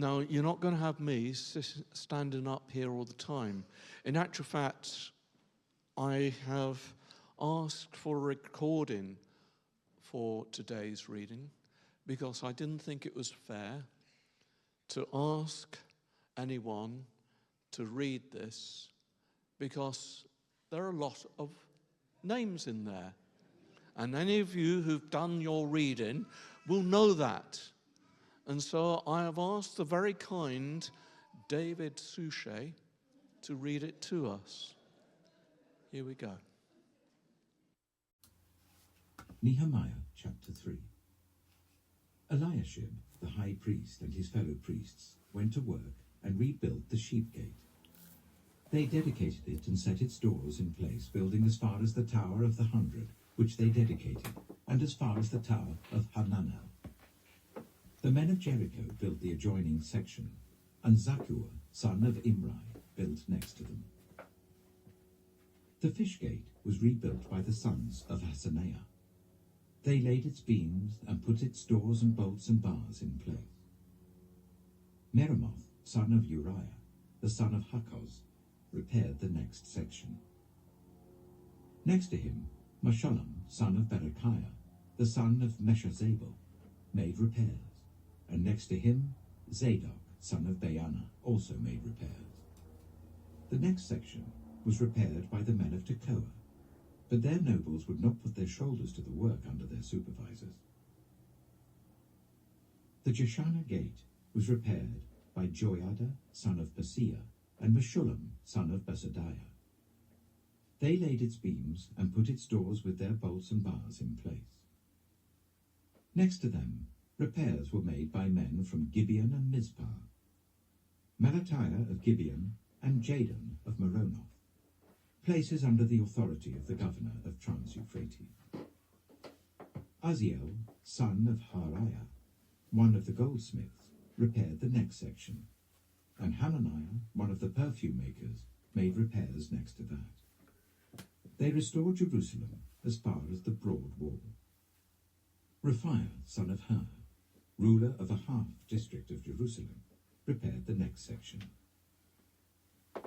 Now, you're not going to have me standing up here all the time. In actual fact, I have asked for a recording for today's reading because I didn't think it was fair to ask anyone to read this because there are a lot of names in there. And any of you who've done your reading will know that. And so I have asked the very kind David Suchet to read it to us. Here we go. Nehemiah chapter 3. Eliashib, the high priest, and his fellow priests went to work and rebuilt the sheep gate. They dedicated it and set its doors in place, building as far as the Tower of the 100, which they dedicated, and as far as the Tower of Hananel. The men of Jericho built the adjoining section, and Zakkur, son of Imri, built next to them. The fish gate was rebuilt by the sons of Hassenaah. They laid its beams and put its doors and bolts and bars in place. Meremoth, son of Uriah, the son of Hakkoz, repaired the next section. Next to him, Meshullam, son of Berechiah, the son of Meshezabel, made repairs, and next to him, Zadok, son of Baana, also made repairs. The next section was repaired by the men of Tekoa, but their nobles would not put their shoulders to the work under their supervisors. The Jeshanah gate was repaired by Joiada, son of Paseah, and Meshullam, son of Besadiah. They laid its beams and put its doors with their bolts and bars in place. Next to them, repairs were made by men from Gibeon and Mizpah, Melatiah of Gibeon and Jadon of Meronoth, places under the authority of the governor of Trans-Euphrates. Uzziel, son of Hariah, one of the goldsmiths, repaired the next section, and Hananiah, one of the perfume makers, made repairs next to that. They restored Jerusalem as far as the broad wall. Raphiah, son of Hur, ruler of a half-district of Jerusalem, repaired the next section.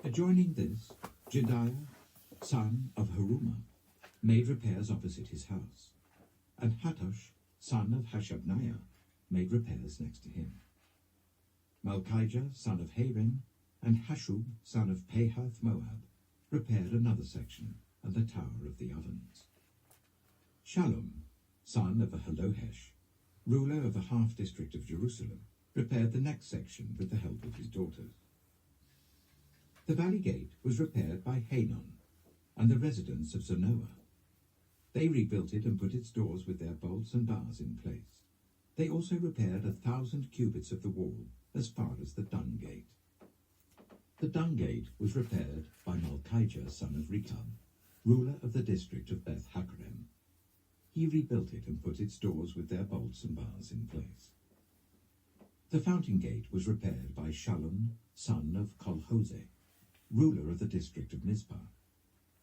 Adjoining this, Jediah, son of Harumah, made repairs opposite his house, and Hattush, son of Hashabniah, made repairs next to him. Malchijah, son of Harim, and Hashub, son of Pahath-Moab, repaired another section and the Tower of the Ovens. Shallum, son of Halohesh, ruler of a half-district of Jerusalem, repaired the next section with the help of his daughters. The valley gate was repaired by Hanon and the residents of Zanoah. They rebuilt it and put its doors with their bolts and bars in place. They also repaired 1,000 cubits of the wall as far as the Dung gate. The Dung gate was repaired by Malchijah, son of Rechab, ruler of the district of Beth-Hakerem. He rebuilt it and put its doors with their bolts and bars in place. The fountain gate was repaired by Shallum, son of Kolhose, ruler of the district of Mizpah.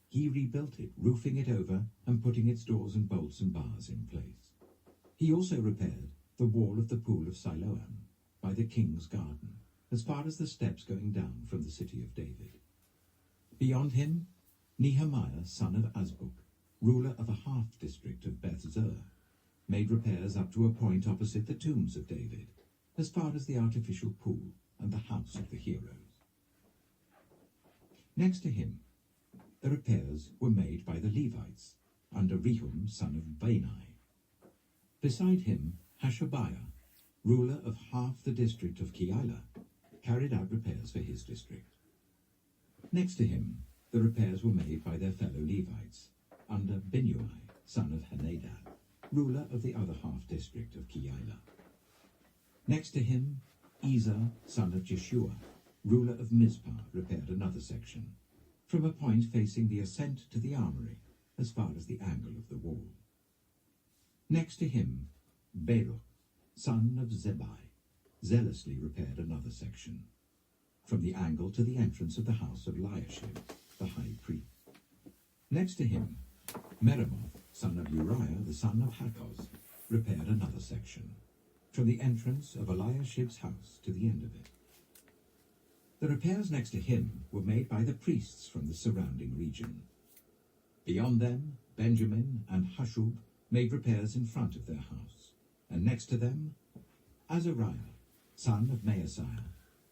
He rebuilt it, roofing it over and putting its doors and bolts and bars in place. He also repaired the wall of the pool of Siloam by the king's garden, as far as the steps going down from the city of David. Beyond him, Nehemiah, son of Azbuk, ruler of a half-district of Beth-Zur, made repairs up to a point opposite the tombs of David, as far as the artificial pool and the house of the heroes. Next to him, the repairs were made by the Levites, under Rehum, son of Bani. Beside him, Hashabiah, ruler of half the district of Keilah, carried out repairs for his district. Next to him, the repairs were made by their fellow Levites, under Binnui, son of Henadad, ruler of the other half-district of Keilah. Next to him, Ezer, son of Jeshua, ruler of Mizpah, repaired another section, from a point facing the ascent to the armory, as far as the angle of the wall. Next to him, Baruch, son of Zebai, zealously repaired another section, from the angle to the entrance of the house of Eliashib, the high priest. Next to him, Meremoth, son of Uriah, the son of Hakkoz, repaired another section, from the entrance of Eliashib's house to the end of it. The repairs next to him were made by the priests from the surrounding region. Beyond them, Benjamin and Hashub made repairs in front of their house, and next to them, Azariah, son of Maaseiah,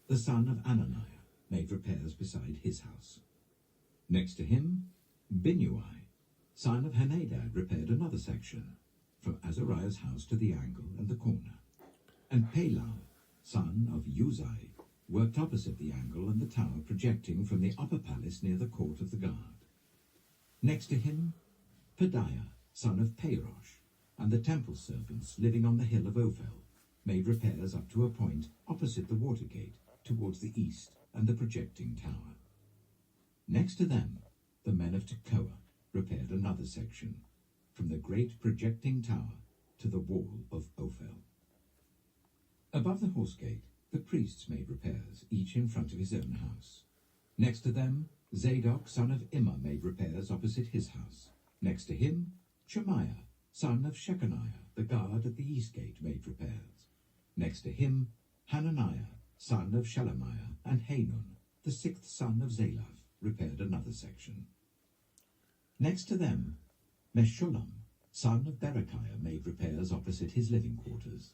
the son of Ananiah, made repairs beside his house. Next to him, Binnui, son of Henadad, repaired another section, from Azariah's house to the angle and the corner. And Pelal, son of Uzai, worked opposite the angle and the tower projecting from the upper palace near the court of the guard. Next to him, Pedaiah, son of Parosh, and the temple servants living on the hill of Ophel, made repairs up to a point opposite the water gate towards the east and the projecting tower. Next to them, the men of Tekoa repaired another section, from the great projecting tower to the wall of Ophel. Above the horse gate, the priests made repairs, each in front of his own house. Next to them, Zadok, son of Immer, made repairs opposite his house. Next to him, Shemaiah, son of Shechaniah, the guard at the east gate, made repairs. Next to him, Hananiah, son of Shelemiah, and Hanun, the sixth son of Zalaph, repaired another section. Next to them, Meshullam, son of Berechiah, made repairs opposite his living quarters.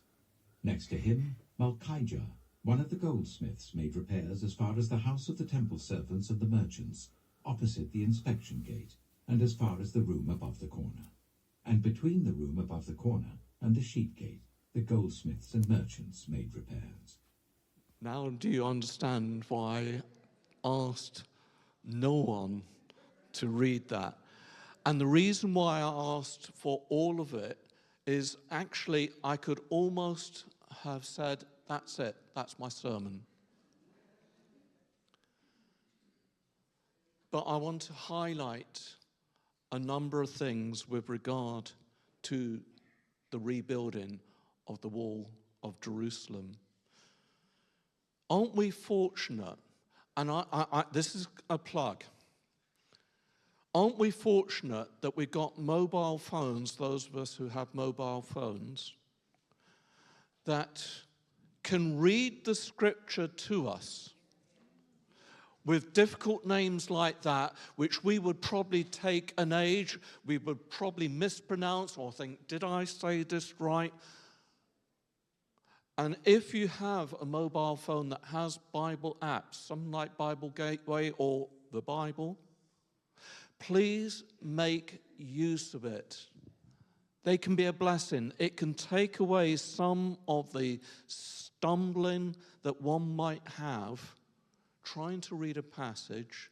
Next to him, Malchijah, one of the goldsmiths, made repairs as far as the house of the temple servants and the merchants, opposite the inspection gate, and as far as the room above the corner. And between the room above the corner and the sheep gate, the goldsmiths and merchants made repairs. Now do you understand why I asked no one to read that? And the reason why I asked for all of it is actually I could almost have said, that's it, that's my sermon. But I want to highlight a number of things with regard to the rebuilding of the wall of Jerusalem. Aren't we fortunate, and this is a plug, aren't we fortunate that we got mobile phones, those of us who have mobile phones, that can read the scripture to us with difficult names like that, which we would probably take an age, we would probably mispronounce or think, did I say this right? And if you have a mobile phone that has Bible apps, something like Bible Gateway or the Bible, please make use of it. They can be a blessing. It can take away some of the stumbling that one might have trying to read a passage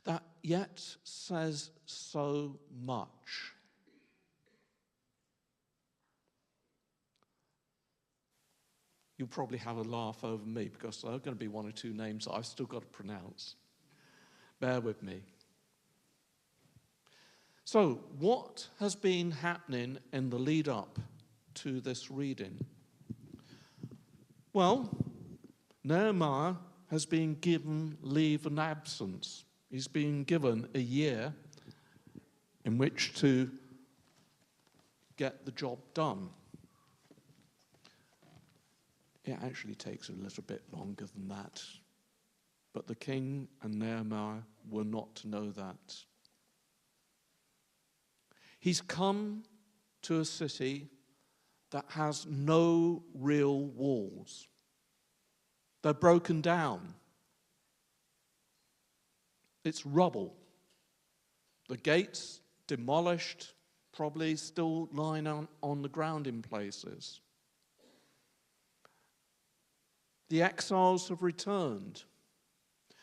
that yet says so much. You'll probably have a laugh over me because there are going to be one or two names that I've still got to pronounce. Bear with me. So, what has been happening in the lead up to this reading? Well, Nehemiah has been given leave and absence. He's been given a year in which to get the job done. It actually takes a little bit longer than that. But the king and Nehemiah were not to know that. He's come to a city that has no real walls. They're broken down. It's rubble. The gates demolished, probably still lying on the ground in places. The exiles have returned.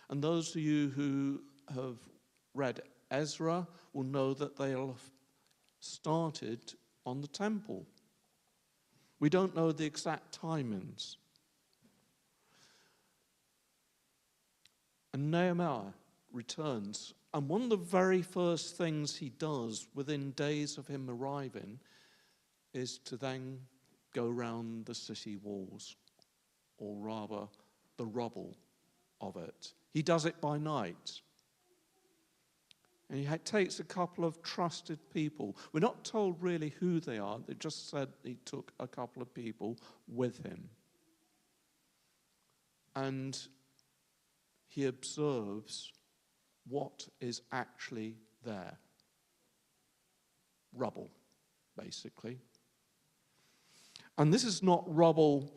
And those of you who have read Ezra will know that they'll have started on the temple. We don't know the exact timings. And Nehemiah returns, and one of the very first things he does within days of him arriving is to then go round the city walls, or rather the rubble of it. He does it by night. And he takes a couple of trusted people. We're not told really who they are. They just said he took a couple of people with him. And he observes what is actually there. Rubble, basically. And this is not rubble.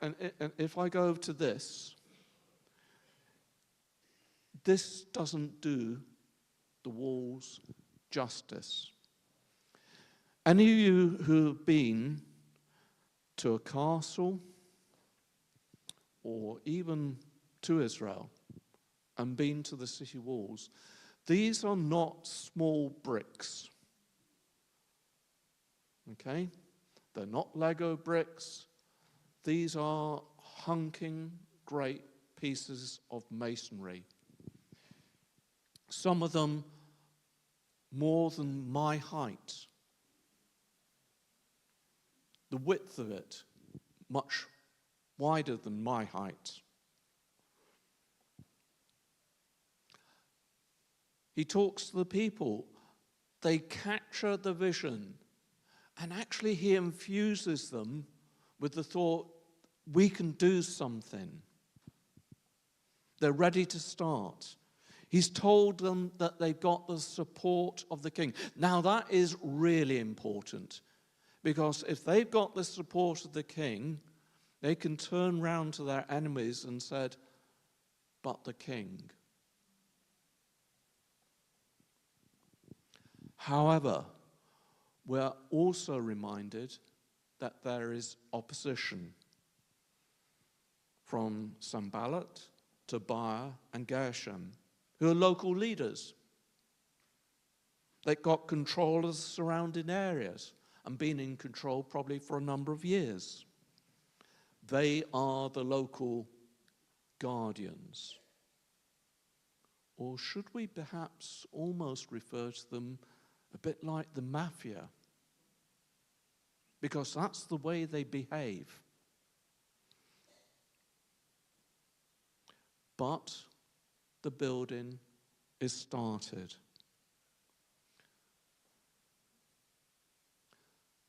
And if I go over to this doesn't do the walls justice. Any of you who have been to a castle or even to Israel and been to the city walls, these are not small bricks. Okay? They're not Lego bricks. These are hunking great pieces of masonry. Some of them more than my height. The width of it much wider than my height. He talks to the people. They capture the vision. And actually he infuses them with the thought, we can do something. They're ready to start. He's told them that they've got the support of the king. Now that is really important, because if they've got the support of the king, they can turn round to their enemies and said, but the king. However, we're also reminded that there is opposition from Sanballat, Tobiah, and Gershom, who are local leaders. They've got control of the surrounding areas and been in control probably for a number of years. They are the local guardians. Or should we perhaps almost refer to them a bit like the mafia? Because that's the way they behave. But the building is started.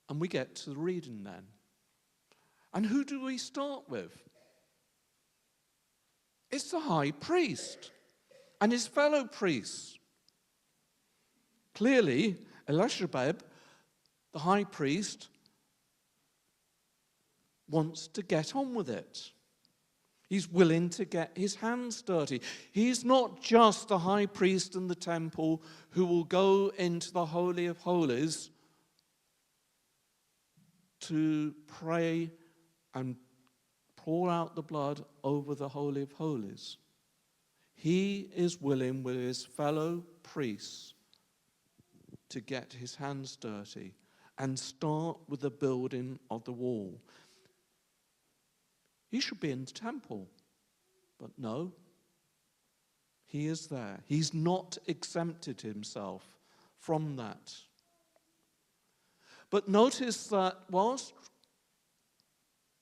And we get to the reading then. And who do we start with? It's the high priest and his fellow priests. Clearly, Elishabeb, the high priest, wants to get on with it. He's willing to get his hands dirty. He's not just the high priest in the temple who will go into the Holy of Holies to pray and pour out the blood over the Holy of Holies. He is willing with his fellow priests to get his hands dirty and start with the building of the wall. He should be in the temple, but no, he is there. He's not exempted himself from that. But notice that whilst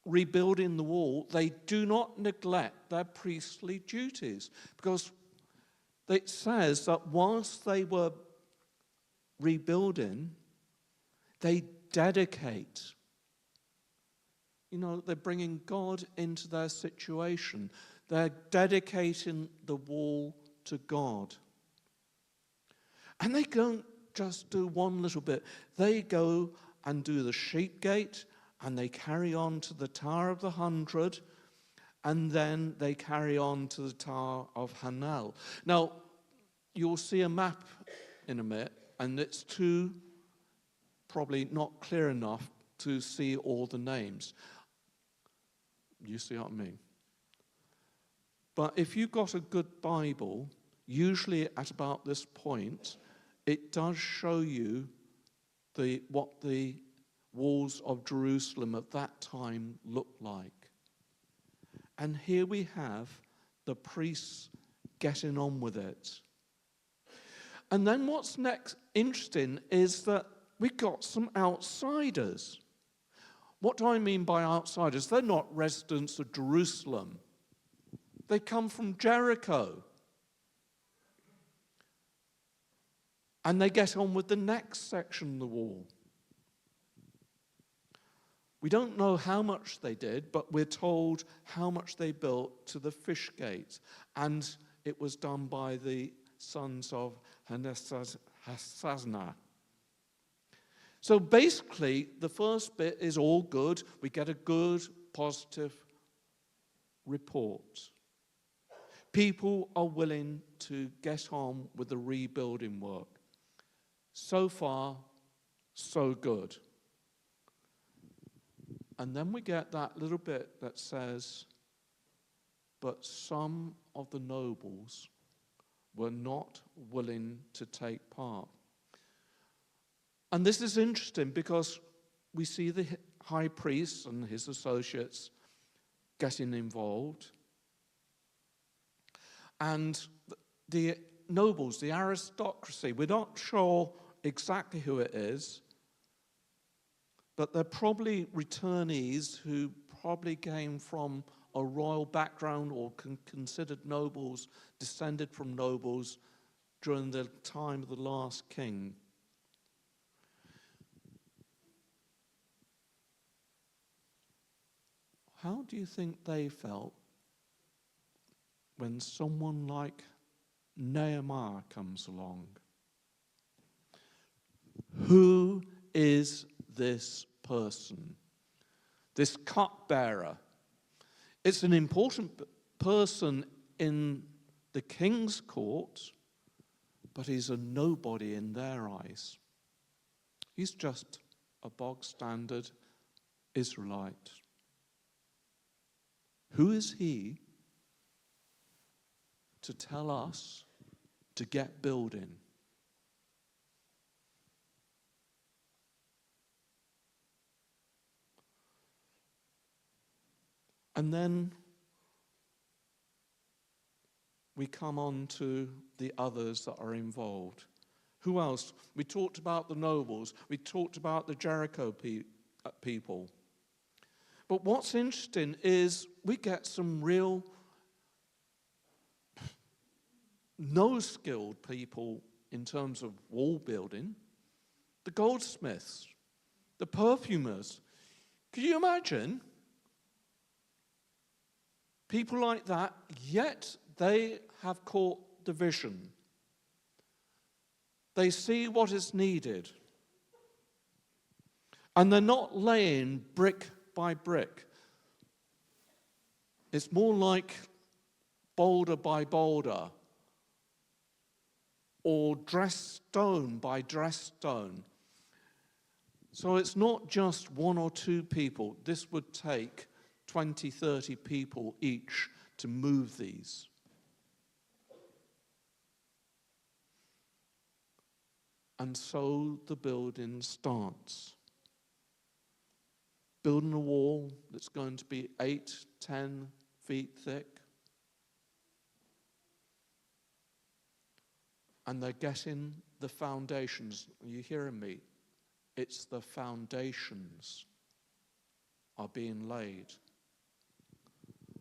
rebuilding the wall, they do not neglect their priestly duties, because it says that whilst they were rebuilding, they dedicate. You know, they're bringing God into their situation. They're dedicating the wall to God. And they don't just do one little bit. They go and do the sheep gate, and they carry on to the Tower of the 100, and then they carry on to the Tower of Hanel. Now, you'll see a map in a minute, and it's probably not clear enough to see all the names. You see what I mean? But if you've got a good Bible, usually at about this point, it does show you what the walls of Jerusalem at that time looked like. And here we have the priests getting on with it. And then what's next interesting is that we've got some outsiders. What do I mean by outsiders? They're not residents of Jerusalem. They come from Jericho. And they get on with the next section of the wall. We don't know how much they did, but we're told how much they built to the fish gate. And it was done by the sons of Hasazna. So basically, the first bit is all good. We get a good, positive report. People are willing to get on with the rebuilding work. So far, so good. And then we get that little bit that says, but some of the nobles were not willing to take part. And this is interesting because we see the high priest and his associates getting involved. And the nobles, the aristocracy, we're not sure exactly who it is, but they're probably returnees who probably came from a royal background or considered nobles, descended from nobles during the time of the last king. How do you think they felt when someone like Nehemiah comes along? Who is this person? This cupbearer. It's an important person in the king's court, but he's a nobody in their eyes. He's just a bog standard Israelite. Who is he to tell us to get building? And then we come on to the others that are involved. Who else? We talked about the nobles. We talked about the Jericho people. But what's interesting is we get some real no-skilled people in terms of wall building. The goldsmiths, the perfumers. Could you imagine? People like that, yet they have caught the vision. They see what is needed. And they're not laying brick by brick. It's more like boulder by boulder, or dressed stone by dressed stone. So it's not just one or two people. This would take 20, 30 people each to move these. And so the building starts. Building a wall that's going to be 8, 10 feet thick. And they're getting the foundations. Are you hearing me? It's the foundations are being laid.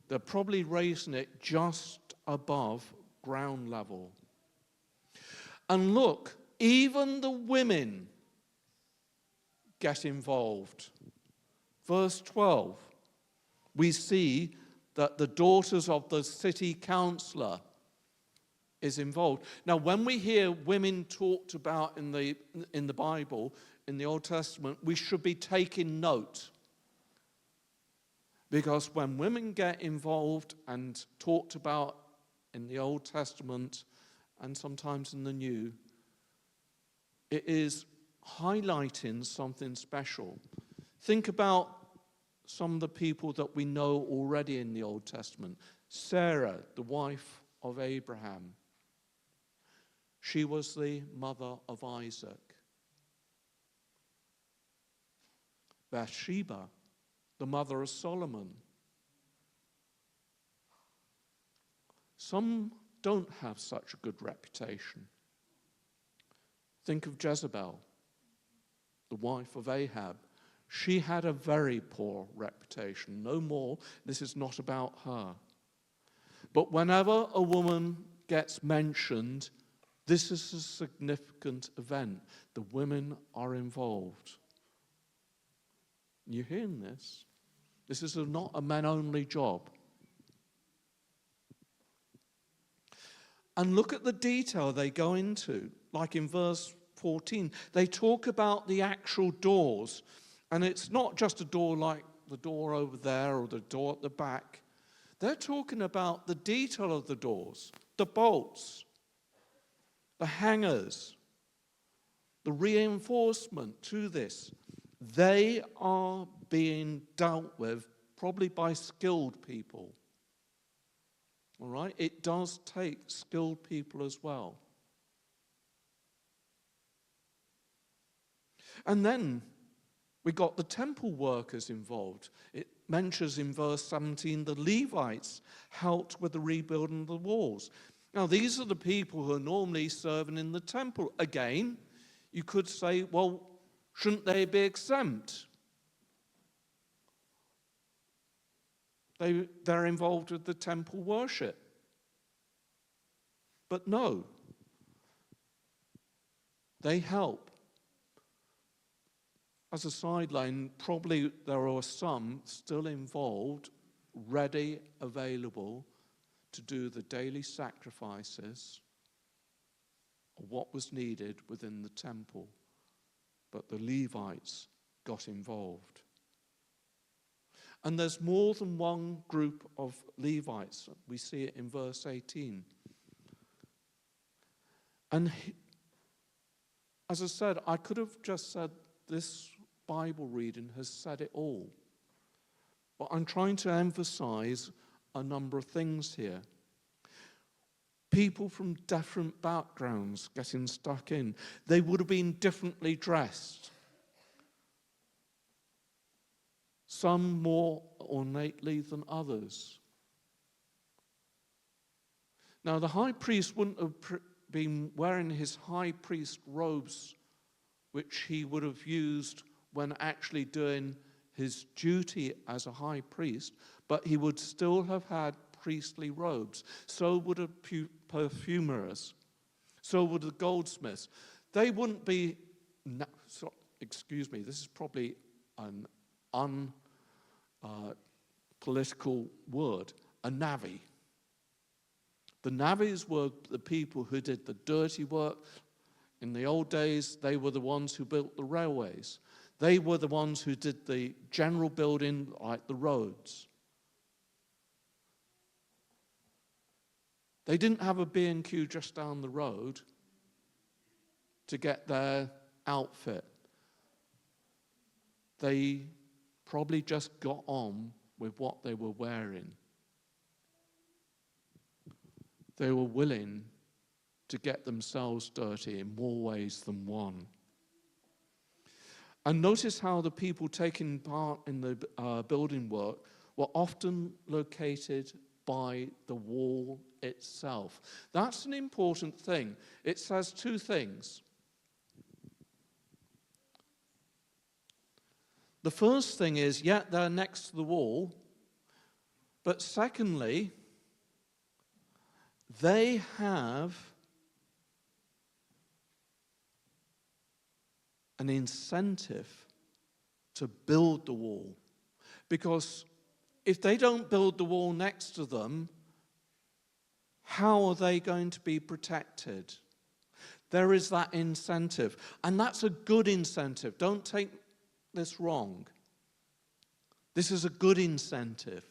They're probably raising it just above ground level. And look, even the women get involved. Verse 12, we see that the daughters of the city councillor is involved. Now, when we hear women talked about in the Bible, in the Old Testament, we should be taking note. Because when women get involved and talked about in the Old Testament and sometimes in the New, it is highlighting something special. Think about some of the people that we know already in the Old Testament. Sarah, the wife of Abraham. She was the mother of Isaac. Bathsheba, the mother of Solomon. Some don't have such a good reputation. Think of Jezebel, the wife of Ahab. She had a very poor reputation. No more, this is not about her. But whenever a woman gets mentioned, This is a significant event. The women are involved. You're hearing this? This is not a men-only job. And look at the detail they go into. Like in verse 14, they talk about the actual doors. And it's not just a door like the door over there or the door at the back. They're talking about the detail of the doors, the bolts, the hangers, the reinforcement to this. They are being dealt with probably by skilled people. All right? It does take skilled people as well. And then we got the temple workers involved. It mentions in verse 17 the Levites helped with the rebuilding of the walls. Now, these are the people who are normally serving in the temple. Again, you could say, well, shouldn't they be exempt? They're involved with the temple worship. But no, they help. As a sideline, probably there are some still involved, ready, available to do the daily sacrifices of what was needed within the temple. But the Levites got involved. And there's more than one group of Levites. We see it in verse 18. And as I said, I could have just said this Bible reading has said it all. But I'm trying to emphasize a number of things here. People from different backgrounds getting stuck in. They would have been differently dressed. Some more ornately than others. Now, the high priest wouldn't have been wearing his high priest robes, which he would have used when actually doing his duty as a high priest, but he would still have had priestly robes. So would the perfumers. So would the goldsmiths. They wouldn't be, excuse me, this is probably an unpolitical word, a navvy. The navvies were the people who did the dirty work. In the old days, they were the ones who built the railways. They were the ones who did the general building, like the roads. They didn't have a B&Q just down the road to get their outfit. They probably just got on with what they were wearing. They were willing to get themselves dirty in more ways than one. And notice how the people taking part in the building work were often located by the wall itself. That's an important thing. It says two things. The first thing is, yeah, they're next to the wall. But secondly, they have an incentive to build the wall. Because if they don't build the wall next to them, how are they going to be protected? There is that incentive. And that's a good incentive. Don't take this wrong. This is a good incentive.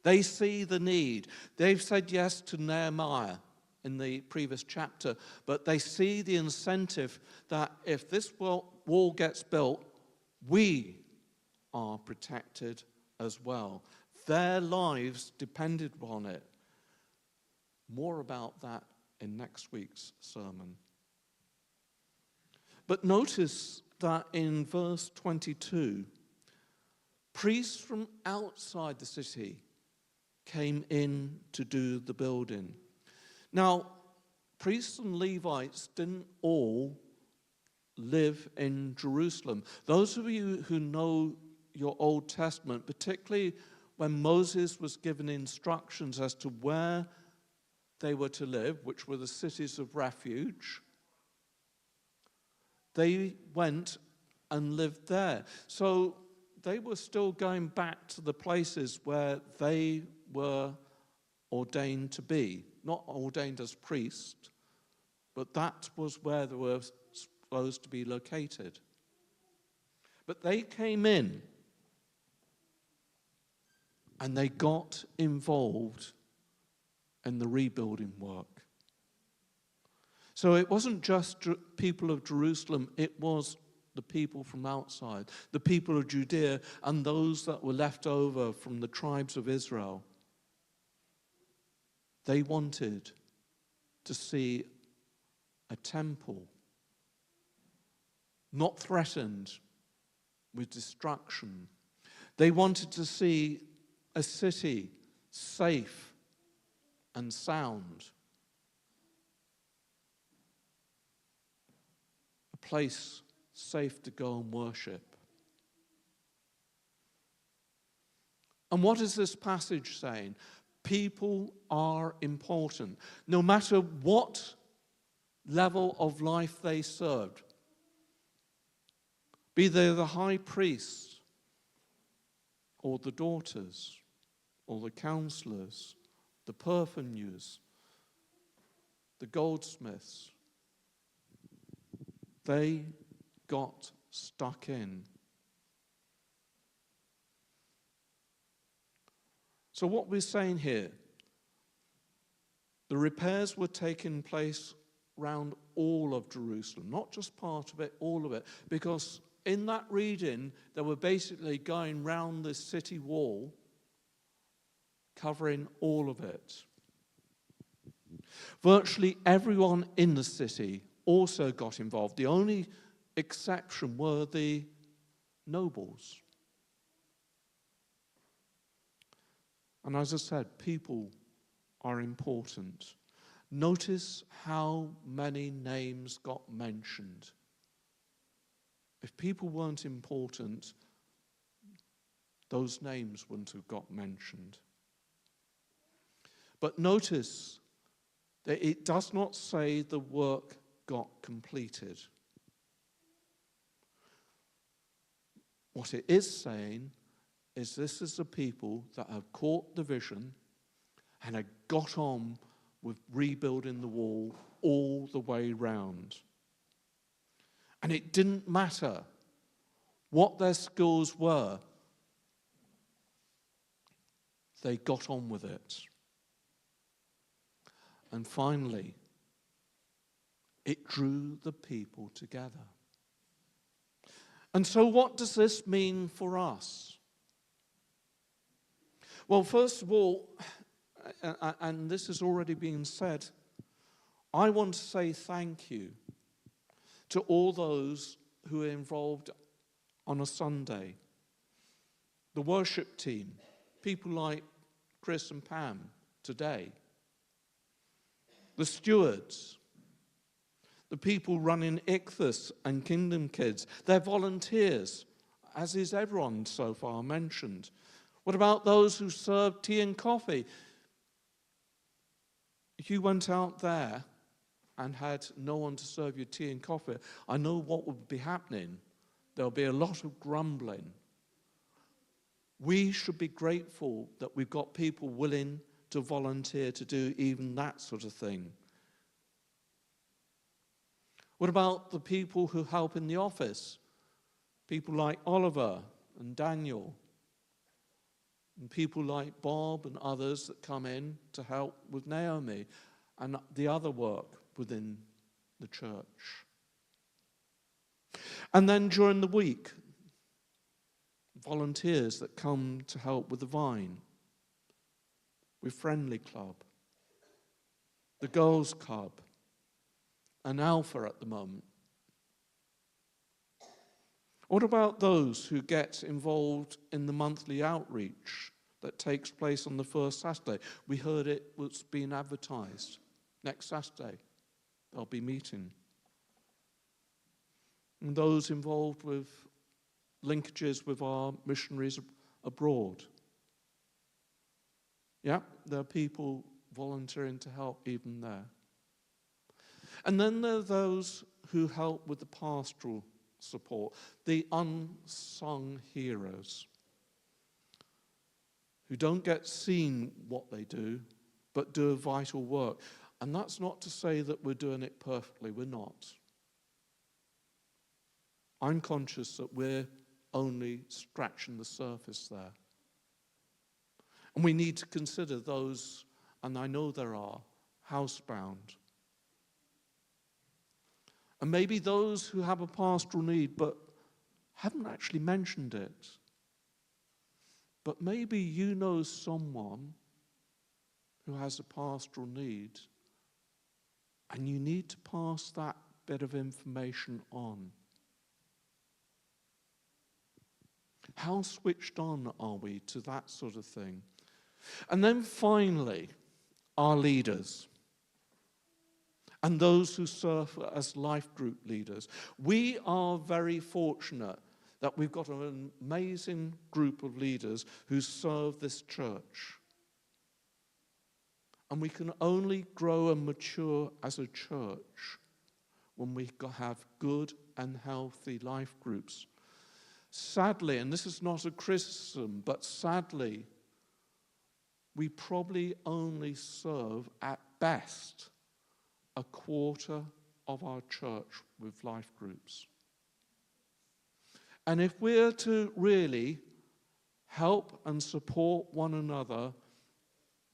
They see the need. They've said yes to Nehemiah in the previous chapter, but they see the incentive that if this wall gets built, we are protected as well. Their lives depended on it. More about that in next week's sermon. But notice that in verse 22, priests from outside the city came in to do the building. Now, priests and Levites didn't all live in Jerusalem. Those of you who know your Old Testament, particularly when Moses was given instructions as to where they were to live, which were the cities of refuge, they went and lived there. So they were still going back to the places where they were ordained to be. Not ordained as priests, but that was where they were supposed to be located. But they came in and they got involved in the rebuilding work. So it wasn't just people of Jerusalem, it was the people from outside, the people of Judea, and those that were left over from the tribes of Israel. They wanted to see a temple not threatened with destruction. They wanted to see a city safe and sound. A place safe to go and worship. And what is this passage saying? People are important. No matter what level of life they served, be they the high priests or the daughters or the counselors, the parvenus, the goldsmiths, they got stuck in. So what we're saying here, the repairs were taking place around all of Jerusalem, not just part of it, all of it, because in that reading, they were basically going round the city wall, covering all of it. Virtually everyone in the city also got involved. The only exception were the nobles. And as I said, people are important. Notice how many names got mentioned. If people weren't important, those names wouldn't have got mentioned. But notice that it does not say the work got completed. What it is saying is this is the people that have caught the vision and have got on with rebuilding the wall all the way round. And it didn't matter what their skills were, they got on with it. And finally, it drew the people together. And so what does this mean for us? Well, first of all, and this has already been said, I want to say thank you to all those who are involved on a Sunday. The worship team, people like Chris and Pam today. The stewards, the people running Ichthus and Kingdom Kids, they're volunteers, as is everyone so far mentioned. What about those who serve tea and coffee? If you went out there and had no one to serve you tea and coffee, I know what would be happening. There'll be a lot of grumbling. We should be grateful that we've got people willing to volunteer to do even that sort of thing. What about the people who help in the office? People like Oliver and Daniel, and people like Bob and others that come in to help with Naomi and the other work within the church. And then during the week, volunteers that come to help with the Vine, with Friendly Club, the Girls Club, and Alpha at the moment. What about those who get involved in the monthly outreach that takes place on the first Saturday? We heard it was being advertised. Next Saturday, they'll be meeting. And those involved with linkages with our missionaries abroad. Yeah, there are people volunteering to help even there. And then there are those who help with the pastoral support, the unsung heroes, who don't get seen what they do, but do a vital work. And that's not to say that we're doing it perfectly. We're not. I'm conscious that we're only scratching the surface there. And we need to consider those, and I know there are, housebound. And maybe those who have a pastoral need but haven't actually mentioned it. But maybe you know someone who has a pastoral need, and you need to pass that bit of information on. How switched on are we to that sort of thing? And then finally, our leaders and those who serve as life group leaders. We are very fortunate that we've got an amazing group of leaders who serve this church. And we can only grow and mature as a church when we have good and healthy life groups. Sadly, and this is not a criticism, but sadly, we probably only serve at best a quarter of our church with life groups. And if we're to really help and support one another,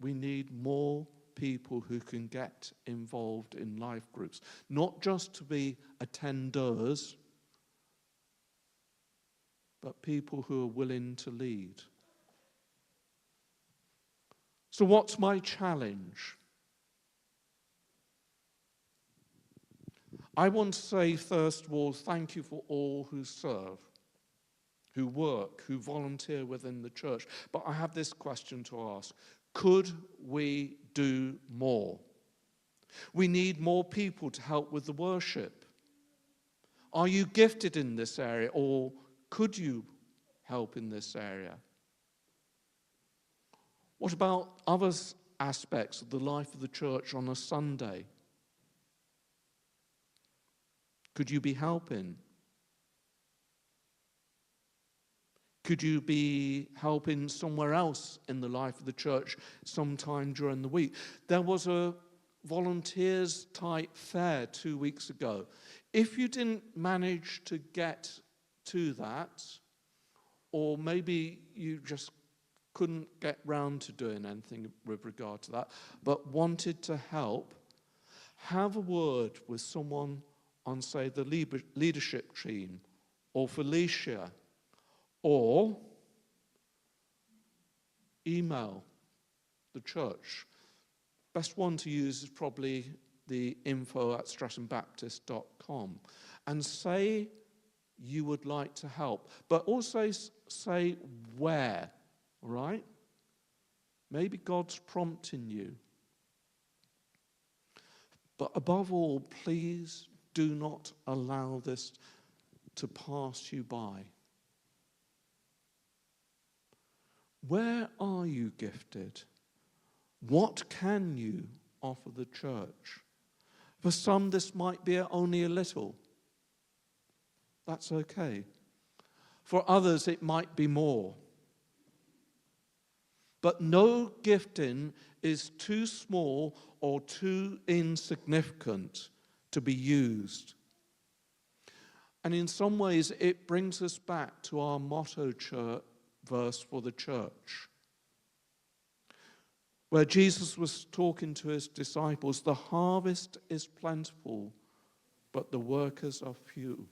we need more people who can get involved in life groups, not just to be attenders, but people who are willing to lead. So what's my challenge? I want to say, first of all, thank you for all who serve, who work, who volunteer within the church. But I have this question to ask. Could we do more? We need more people to help with the worship. Are you gifted in this area, or could you help in this area? What about other aspects of the life of the church on a Sunday? Could you be helping? Could you be helping somewhere else in the life of the church sometime during the week? There was a volunteers type fair 2 weeks ago. If you didn't manage to get to that, or maybe you just couldn't get round to doing anything with regard to that, but wanted to help, have a word with someone on, say, the leadership team, or Felicia, or email the church. Best one to use is probably the info@streathamBaptist.com, and say you would like to help, but also say where, right? Maybe God's prompting you. But above all, please do not allow this to pass you by. Where are you gifted? What can you offer the church? For some, this might be only a little. That's okay. For others, it might be more. But no gifting is too small or too insignificant to be used. And in some ways, it brings us back to our motto verse for the church, where Jesus was talking to his disciples, the harvest is plentiful, but the workers are few.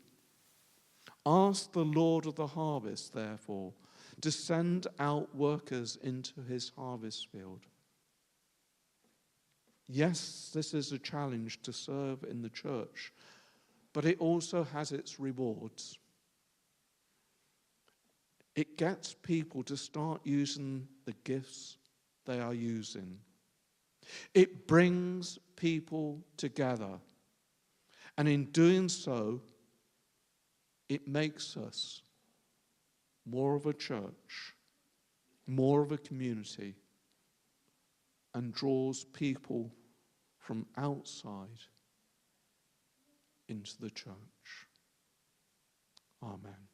Ask the Lord of the harvest, therefore, to send out workers into his harvest field. Yes, this is a challenge to serve in the church, but it also has its rewards. It gets people to start using the gifts they are using. It brings people together. And in doing so, it makes us more of a church, more of a community, and draws people from outside into the church. Amen.